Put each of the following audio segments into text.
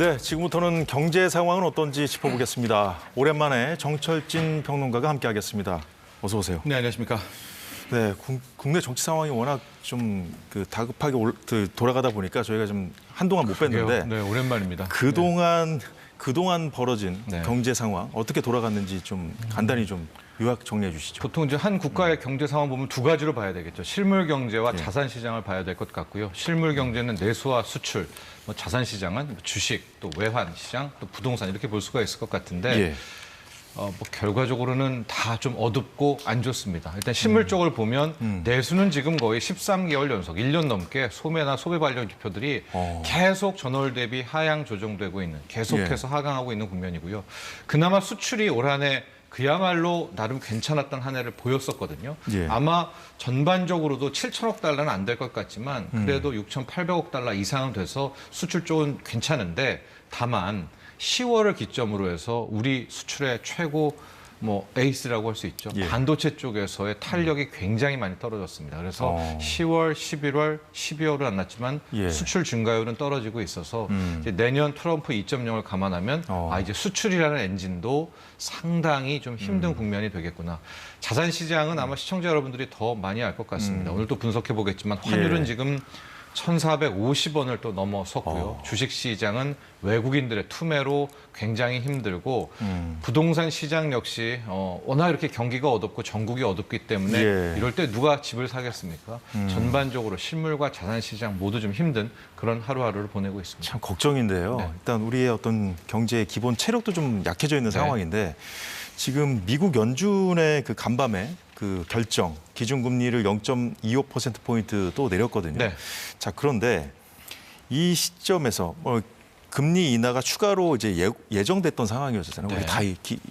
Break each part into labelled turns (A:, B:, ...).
A: 네, 지금부터는 경제 상황은 어떤지 짚어보겠습니다. 오랜만에 정철진 평론가가 함께하겠습니다. 어서 오세요.
B: 네, 안녕하십니까.
A: 네, 국내 정치 상황이 워낙 좀 다급하게 돌아가다 보니까 저희가 좀 한동안 못 뵀는데
B: 네, 오랜만입니다.
A: 그동안 벌어진
B: 네.
A: 경제 상황 어떻게 돌아갔는지 좀 간단히 좀 요약 정리해 주시죠.
B: 보통 이제 한 국가의 경제 상황 보면 두 가지로 봐야 되겠죠. 실물 경제와 자산 시장을 봐야 될 것 같고요. 실물 경제는 내수와 수출, 자산 시장은 주식, 또 외환 시장, 또 부동산 이렇게 볼 수가 있을 것 같은데
A: 예.
B: 결과적으로는 다 좀 어둡고 안 좋습니다. 일단 실물 쪽을 보면 내수는 지금 거의 13개월 연속, 1년 넘게 소매나 소비 관련 지표들이 계속 전월 대비 하향 조정되고 있는, 계속해서 하강하고 있는 국면이고요. 그나마 수출이 올 한 해 그야말로 나름 괜찮았던 한 해를 보였었거든요.
A: 예.
B: 아마 전반적으로도 7천억 달러는 안 될 것 같지만 그래도 6,800억 달러 이상은 돼서 수출 쪽은 괜찮은데 다만 10월을 기점으로 해서 우리 수출의 최고 에이스라고 할 수 있죠.
A: 예.
B: 반도체 쪽에서의 탄력이 굉장히 많이 떨어졌습니다. 그래서 10월, 11월, 12월은 안 났지만
A: 예.
B: 수출 증가율은 떨어지고 있어서 이제 내년 트럼프 2.0을 감안하면 이제 수출이라는 엔진도 상당히 좀 힘든 국면이 되겠구나. 자산 시장은 아마 시청자 여러분들이 더 많이 알 것 같습니다. 오늘 또 분석해 보겠지만 환율은
A: 예.
B: 지금 1,450원을 또 넘어섰고요. 주식시장은 외국인들의 투매로 굉장히 힘들고 부동산 시장 역시 워낙 이렇게 경기가 어둡고 전국이 어둡기 때문에
A: 예.
B: 이럴 때 누가 집을 사겠습니까? 전반적으로 실물과 자산 시장 모두 좀 힘든 그런 하루하루를 보내고 있습니다.
A: 참 걱정인데요.
B: 네.
A: 일단 우리의 어떤 경제의 기본 체력도 좀 약해져 있는
B: 네.
A: 상황인데 지금 미국 연준의 그 간밤에 그 결정, 기준금리를 0.25%포인트 또 내렸거든요.
B: 네.
A: 자, 그런데 이 시점에서 금리 인하가 추가로 이제 예정됐던 상황이었잖아요.
B: 네.
A: 우리 다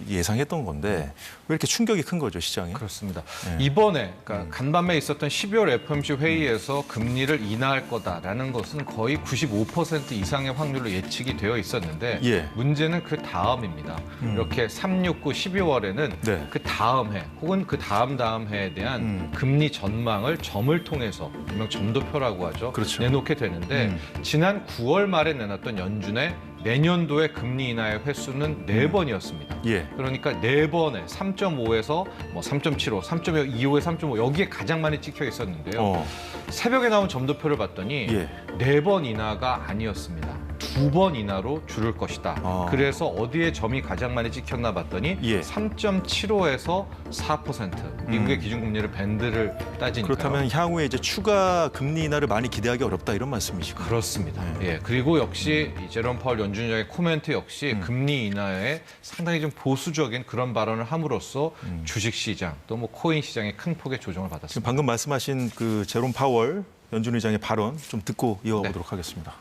A: 예상했던 건데 왜 이렇게 충격이 큰 거죠, 시장이?
B: 그렇습니다.
A: 네.
B: 이번에 그러니까 간밤에 있었던 12월 FOMC 회의에서 금리를 인하할 거다라는 것은 거의 95% 이상의 확률로 예측이 되어 있었는데
A: 예.
B: 문제는 그 다음입니다. 이렇게 3, 6, 9, 12월에는
A: 네.
B: 그 다음 해 혹은 그 다음 해에 대한 금리 전망을 점을 통해서 일명 점도표라고 하죠.
A: 그렇죠.
B: 내놓게 되는데 지난 9월 말에 내놨던 연준의 내년도의 금리 인하의 횟수는 4번이었습니다.
A: 예.
B: 그러니까 4번에 3.5에서 3.75, 3.25에 3.5 여기에 가장 많이 찍혀 있었는데요. 새벽에 나온 점도표를 봤더니
A: 예.
B: 4번 인하가 아니었습니다. 2번 인하로 줄을 것이다. 그래서 어디에 점이 가장 많이 찍혔나 봤더니
A: 예.
B: 3.75에서 4% 미국의 기준금리를 밴드를 따지니까요.
A: 그렇다면 향후에 이제 추가 금리 인하를 많이 기대하기 어렵다 이런 말씀이시죠?
B: 그렇습니다. 예, 그리고 역시 이 제롬 파월 연준장의 코멘트 역시 금리 인하에 상당히 좀 보수적인 그런 발언을 함으로써 주식시장 또 코인 시장의 큰 폭의 조정을
A: 지금
B: 받았습니다.
A: 방금 말씀하신 그 제롬 파월 연준 의장의 발언 좀 듣고 이어가보도록 하겠습니다.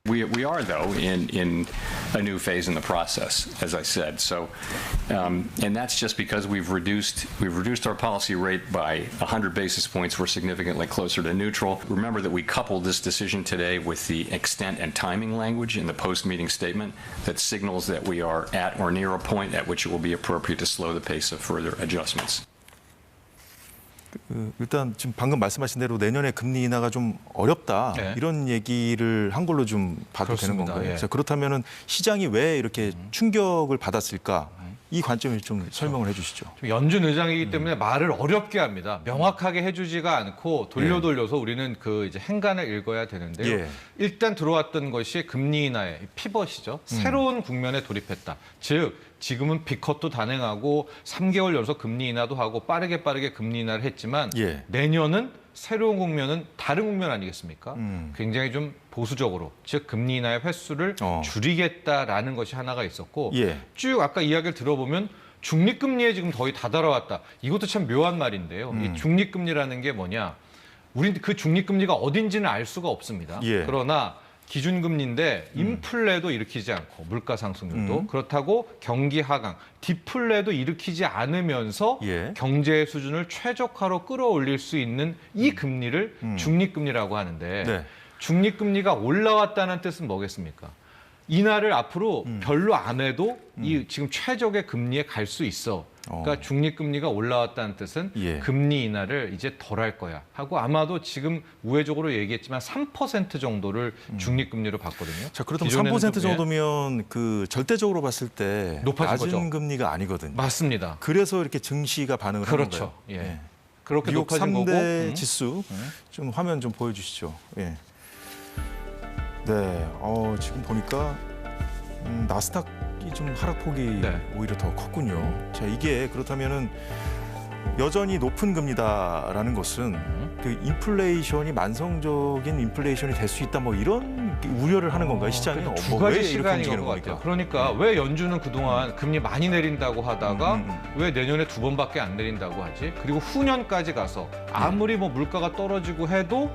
C: We are, though, in a new phase in the process, as I said. So, and that's just because we've reduced our policy rate by 100 basis points. We're significantly closer to neutral. Remember that we coupled this decision today with the extent and timing language in the post-meeting statement that signals that we are at or near a point at which it will be appropriate to slow the pace of further adjustments.
A: 일단 지금 방금 말씀하신 대로 내년에 금리 인하가 좀 어렵다
B: 네.
A: 이런 얘기를 한 걸로 좀 봐도
B: 그렇습니다.
A: 되는 건가요?
B: 예.
A: 자, 그렇다면은 시장이 왜 이렇게 충격을 받았을까? 이 관점을 좀 설명을 해주시죠.
B: 연준 의장이기 때문에 말을 어렵게 합니다. 명확하게 해주지가 않고 돌려서 우리는 그 이제 행간을 읽어야 되는데요.
A: 예.
B: 일단 들어왔던 것이 금리 인하의 피벗이죠. 새로운 국면에 돌입했다. 즉 지금은 B컷도 단행하고 3개월 연속 금리 인하도 하고 빠르게 금리 인하를 했지만
A: 예.
B: 내년은 새로운 국면은 다른 국면 아니겠습니까? 굉장히 좀 보수적으로 즉 금리 인하의 횟수를 줄이겠다라는 것이 하나가 있었고
A: 예.
B: 쭉 아까 이야기를 들어보면 중립금리에 지금 거의 다다라왔다. 이것도 참 묘한 말인데요. 이 중립금리라는 게 뭐냐? 우린 그 중립금리가 어딘지는 알 수가 없습니다.
A: 예.
B: 그러나 기준금리인데 인플레도 일으키지 않고 물가 상승률도 그렇다고 경기 하강, 디플레도 일으키지 않으면서
A: 예.
B: 경제의 수준을 최적화로 끌어올릴 수 있는 이 금리를 중립금리라고 하는데
A: 네.
B: 중립금리가 올라왔다는 뜻은 뭐겠습니까? 인하를 앞으로 별로 안 해도 이 지금 최적의 금리에 갈 수 있어. 그러니까 중립금리가 올라왔다는 뜻은
A: 예.
B: 금리 인하를 이제 덜 할 거야 하고 아마도 지금 우회적으로 얘기했지만 3% 정도를 중립금리로 봤거든요.
A: 자, 그렇다면
B: 기존에는
A: 3%
B: 좀,
A: 정도면 그 절대적으로 봤을 때
B: 높아진
A: 낮은
B: 거죠.
A: 금리가 아니거든요.
B: 맞습니다.
A: 그래서 이렇게 증시가 반응을 하는
B: 그렇죠.
A: 거예요.
B: 예. 그렇게
A: 미국
B: 높아진
A: 3대
B: 거고.
A: 지수 좀 화면 좀 보여주시죠. 예. 네, 지금 보니까 나스닥이 좀 하락폭이
B: 네.
A: 오히려 더 컸군요. 자, 이게 그렇다면은 여전히 높은 금리다라는 것은 그 인플레이션이 만성적인 인플레이션이 될 수 있다 뭐 이런 우려를 하는 건가요? 시장이
B: 두
A: 뭐
B: 가지
A: 왜 이렇게
B: 시간인
A: 움직이는
B: 것
A: 겁니까?
B: 같아요. 그러니까 왜 연준은 그동안 금리 많이 내린다고 하다가 왜 내년에 2번밖에 안 내린다고 하지? 그리고 후년까지 가서 아무리 뭐 물가가 떨어지고 해도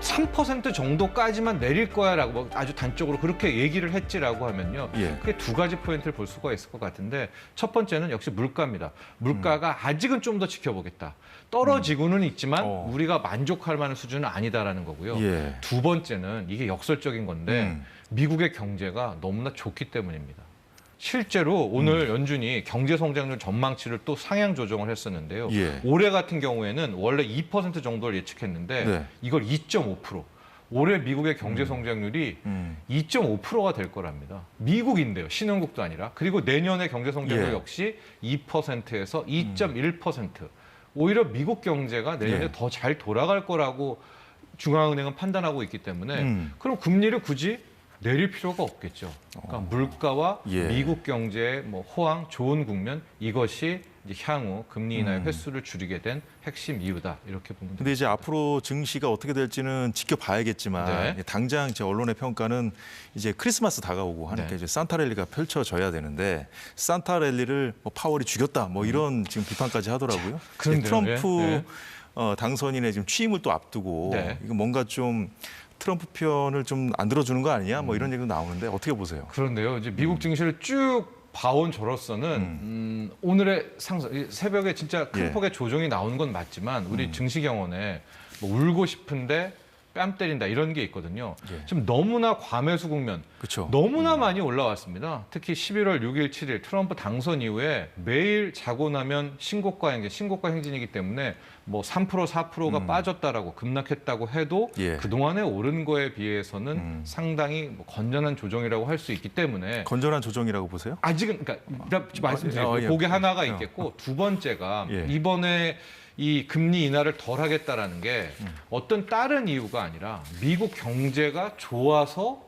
B: 3% 정도까지만 내릴 거야라고 뭐 아주 단적으로 그렇게 얘기를 했지라고 하면요.
A: 예.
B: 그게 두 가지 포인트를 볼 수가 있을 것 같은데 첫 번째는 역시 물가입니다. 물가가 아직은 좀 더 지켜보겠다. 떨어지고는 있지만 우리가 만족할 만한 수준은 아니다라는 거고요.
A: 예.
B: 두 번째는 이게 역설적인 건데 미국의 경제가 너무나 좋기 때문입니다. 실제로 오늘 연준이 경제 성장률 전망치를 또 상향 조정을 했었는데요.
A: 예.
B: 올해 같은 경우에는 원래 2% 정도를 예측했는데
A: 네.
B: 이걸 2.5%. 올해 미국의 경제 성장률이 2.5%가 될 거랍니다. 미국인데요. 신흥국도 아니라. 그리고 내년의 경제 성장률
A: 예.
B: 역시 2%에서 2.1%. 오히려 미국 경제가 내년에
A: 예.
B: 더 잘 돌아갈 거라고 중앙은행은 판단하고 있기 때문에 그럼 금리를 굳이 내릴 필요가 없겠죠. 그러니까 물가와
A: 예.
B: 미국 경제의 뭐 호황, 좋은 국면 이것이 이제 향후 금리 인하의 횟수를 줄이게 된 핵심 이유다 이렇게 보면 됩니다.
A: 근데 이제 앞으로 증시가 어떻게 될지는 지켜봐야겠지만
B: 네.
A: 당장 제 언론의 평가는 이제 크리스마스 다가오고 하니까
B: 네.
A: 이제 산타 랠리가 펼쳐져야 되는데 산타 랠리를 뭐 파월이 죽였다 뭐 이런 지금 비판까지 하더라고요.
B: 그런데요.
A: 트럼프
B: 예.
A: 당선인의 지금 취임을 또 앞두고
B: 네.
A: 이거 뭔가 좀 트럼프 편을 좀 안 들어주는 거 아니냐 뭐 이런 얘기도 나오는데 어떻게 보세요?
B: 그런데요. 이제 미국 증시를 쭉 봐온 저로서는 오늘의 상승, 새벽에 진짜 큰
A: 예.
B: 폭의 조정이 나오는 건 맞지만 우리 증시 경원에 뭐 울고 싶은데 뺨 때린다 이런 게 있거든요.
A: 예.
B: 지금 너무나 과매수 국면,
A: 그렇죠.
B: 너무나 많이 올라왔습니다. 특히 11월 6일, 7일 트럼프 당선 이후에 매일 자고 나면 신고가 행진이기 때문에 뭐 3%, 4%가 빠졌다라고 급락했다고 해도
A: 예.
B: 그동안에 오른 거에 비해서는 상당히 뭐 건전한 조정이라고 할 수 있기 때문에
A: 건전한 조정이라고 보세요?
B: 아직은 그러니까 말씀드릴게요.
A: 예.
B: 그게 하나가 있겠고 두 번째가
A: 예.
B: 이번에 이 금리 인하를 덜 하겠다라는 게 어떤 다른 이유가 아니라 미국 경제가 좋아서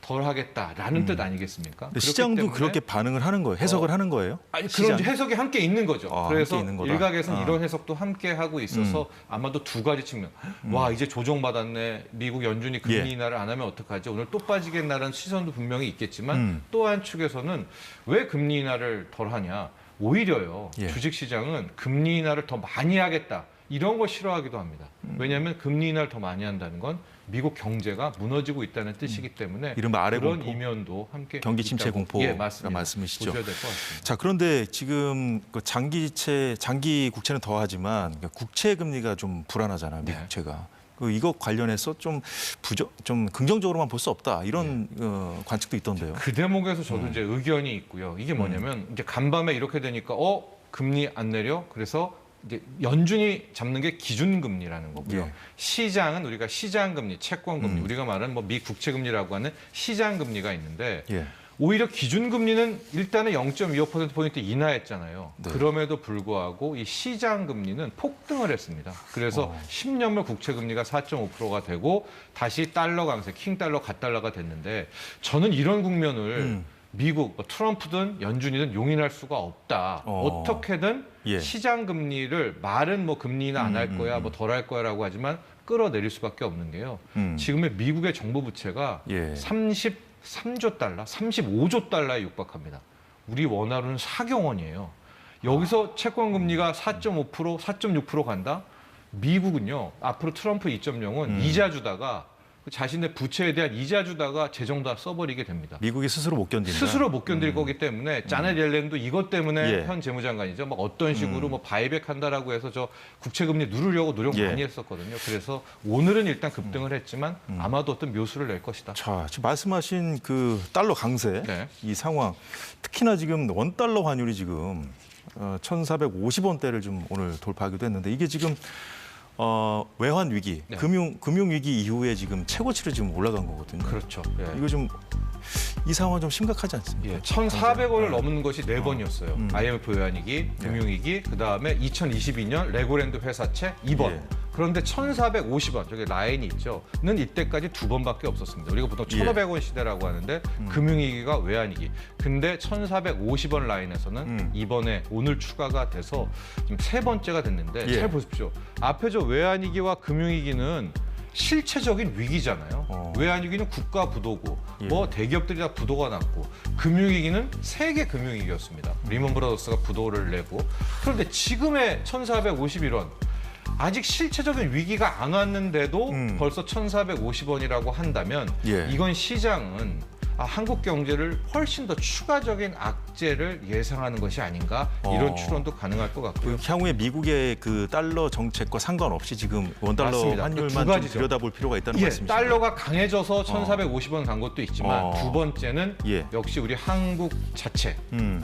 B: 덜 하겠다라는 뜻 아니겠습니까?
A: 근데
B: 그렇기
A: 시장도
B: 때문에
A: 그렇게 반응을 하는 거예요. 해석을 하는 거예요.
B: 아니, 그런
A: 시장?
B: 해석이 함께 있는 거죠.
A: 아,
B: 그래서
A: 함께 있는 거다.
B: 일각에서는
A: 아.
B: 이런 해석도 함께 하고 있어서 아마도 두 가지 측면. 와 이제 조정받았네. 미국 연준이 금리
A: 예.
B: 인하를 안 하면 어떡하지? 오늘 또 빠지겠나라는 시선도 분명히 있겠지만 또 한 축에서는 왜 금리 인하를 덜 하냐? 오히려요.
A: 예.
B: 주식시장은 금리 인하를 더 많이 하겠다. 이런 걸 싫어하기도 합니다. 왜냐하면 금리 인하를 더 많이 한다는 건 미국 경제가 무너지고 있다는 뜻이기 때문에
A: 이른바 아래
B: 그런
A: 공포,
B: 이면도 함께
A: 경기 침체
B: 있다고.
A: 공포가
B: 예, 맞습니다.
A: 말씀이시죠.
B: 보셔야 될 것 같습니다.
A: 자, 그런데 지금 그 장기 국채는 더하지만 그러니까 국채 금리가 좀 불안하잖아요,
B: 네.
A: 미국채가. 이거 관련해서 좀 긍정적으로만 볼 수 없다 이런 관측도 있던데요.
B: 그 대목에서 저도 이제 의견이 있고요. 이게 뭐냐면 이제 간밤에 이렇게 되니까 금리 안 내려 그래서 이제 연준이 잡는 게 기준금리라는 거고요.
A: 예.
B: 시장은 우리가 시장금리, 채권금리, 우리가 말하는 뭐 미 국채금리라고 하는 시장금리가 있는데
A: 예.
B: 오히려 기준금리는 일단은 0.25%포인트 인하했잖아요.
A: 네.
B: 그럼에도 불구하고 이 시장금리는 폭등을 했습니다. 그래서 10년물 국채금리가 4.5%가 되고 다시 달러 강세, 킹달러, 갓달러가 됐는데 저는 이런 국면을 미국, 뭐 트럼프든 연준이든 용인할 수가 없다. 어떻게든
A: 예.
B: 시장금리를 말은 뭐 금리 인하 안 할 거야, 뭐 덜 할 거야라고 하지만 끌어내릴 수밖에 없는 게요. 지금의 미국의 정부 부채가
A: 예.
B: 33조 달러, 35조 달러에 육박합니다. 우리 원화로는 4경 원이에요. 여기서 채권 금리가 4.5%, 4.6% 간다? 미국은요. 앞으로 트럼프 2.0은 이자 주다가 자신의 부채에 대한 이자 주다가 재정도 다 써버리게 됩니다.
A: 미국이 스스로 못 견딘다.
B: 스스로 못 견딜 거기 때문에 자넷 옐렌도 이것 때문에
A: 예.
B: 현 재무장관이죠. 막 어떤 식으로 뭐 바이백 한다라고 해서 저 국채금리 누르려고 노력
A: 예.
B: 많이 했었거든요. 그래서 오늘은 일단 급등을 했지만 아마도 어떤 묘수를 낼 것이다.
A: 자, 지금 말씀하신 그 달러 강세
B: 네.
A: 이 상황, 특히나 지금 원달러 환율이 지금 1,450원대를 좀 오늘 돌파하기도 했는데 이게 지금 외환 위기,
B: 네.
A: 금융 위기 이후에 지금 최고치로 지금 올라간 거거든요.
B: 그렇죠. 예.
A: 이거 좀 이 상황 좀 심각하지 않습니까?
B: 예, 1,400원을 넘는 것이 4번이었어요. IMF 외환위기, 금융위기, 그다음에 2022년 레고랜드 회사채 2번.
A: 예.
B: 그런데 1,450원, 저기 라인이 있죠.는 이때까지 2번밖에 없었습니다. 우리가 보통 1,500원 시대라고 하는데 금융위기가 외환위기. 근데 1,450원 라인에서는 이번에 오늘 추가가 돼서 지금 3번째가 됐는데
A: 예.
B: 잘 보십시오. 앞에 저 외환위기와 금융위기는 실체적인 위기잖아요. 외환위기는 국가 부도고 뭐 대기업들이 다 부도가 났고 금융위기는 세계 금융위기였습니다. 리먼 브라더스가 부도를 내고 그런데 지금의 1,451원 아직 실체적인 위기가 안 왔는데도 벌써 1,450원이라고 한다면
A: 예.
B: 이건 시장은 한국 경제를 훨씬 더 추가적인 악재를 예상하는 것이 아닌가 이런 추론도 가능할 것 같고요.
A: 그 향후에 미국의 그 달러 정책과 상관없이 지금 원달러
B: 맞습니다.
A: 환율만
B: 두
A: 좀
B: 가지죠.
A: 들여다볼 필요가 있다는
B: 예,
A: 말씀이시죠?
B: 달러가 강해져서 1,450원 간 것도 있지만 두 번째는
A: 예.
B: 역시 우리 한국 자체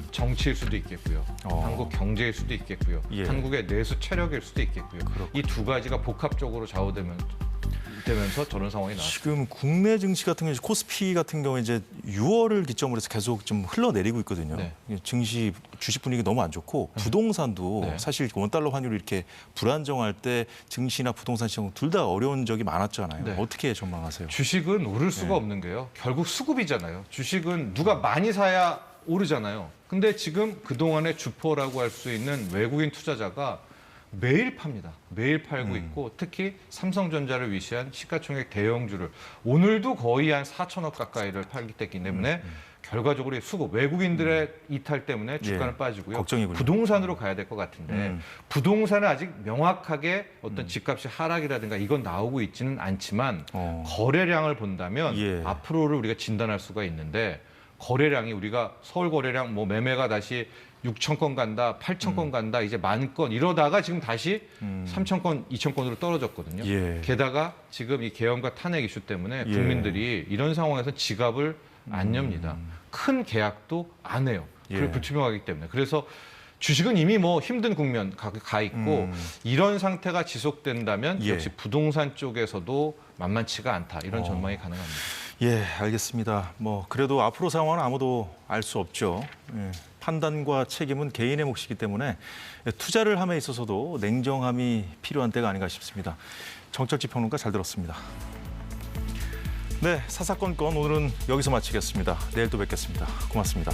B: 정치일 수도 있겠고요. 한국 경제일 수도 있겠고요.
A: 예.
B: 한국의 내수 체력일 수도 있겠고요. 이 두 가지가 복합적으로 좌우되면서 저런 상황이 나왔습니다.
A: 지금 국내 증시 같은 경우 코스피 같은 경우에 이제 6월을 기점으로 해서 계속 좀 흘러내리고 있거든요.
B: 네.
A: 증시 주식 분위기 너무 안 좋고 부동산도
B: 네.
A: 사실 원달러 환율이 이렇게 불안정할 때 증시나 부동산 시장 둘 다 어려운 적이 많았잖아요.
B: 네.
A: 어떻게 전망하세요?
B: 주식은 오를 수가 없는 게요. 결국 수급이잖아요. 주식은 누가 많이 사야 오르잖아요. 근데 지금 그동안의 주포라고 할 수 있는 외국인 투자자가 매일 팝니다. 매일 팔고 있고 특히 삼성전자를 위시한 시가총액 대형주를 오늘도 거의 한 4천억 가까이를 팔기 때문에 결과적으로 수급, 외국인들의 이탈 때문에 주가는
A: 예,
B: 빠지고요.
A: 걱정이군요.
B: 부동산으로 가야 될 것 같은데 부동산은 아직 명확하게 어떤 집값이 하락이라든가 이건 나오고 있지는 않지만 거래량을 본다면
A: 예.
B: 앞으로를 우리가 진단할 수가 있는데 거래량이 우리가 서울 거래량 뭐 매매가 다시 6천 건 간다, 8천 건 간다, 이제 10,000건 이러다가 지금 다시 3천 건, 2천 건으로 떨어졌거든요.
A: 예.
B: 게다가 지금 이 계엄과 탄핵 이슈 때문에
A: 예.
B: 국민들이 이런 상황에서 지갑을 안 엽니다. 큰 계약도 안 해요.
A: 예.
B: 그리고 불투명하기 때문에. 그래서 주식은 이미 뭐 힘든 국면 가 있고 이런 상태가 지속된다면
A: 예.
B: 역시 부동산 쪽에서도 만만치가 않다. 이런 전망이 가능합니다.
A: 예, 알겠습니다. 뭐 그래도 앞으로 상황은 아무도 알 수 없죠. 예, 판단과 책임은 개인의 몫이기 때문에 투자를 함에 있어서도 냉정함이 필요한 때가 아닌가 싶습니다. 정철지 평론가 잘 들었습니다. 네, 사사건건 오늘은 여기서 마치겠습니다. 내일 또 뵙겠습니다. 고맙습니다.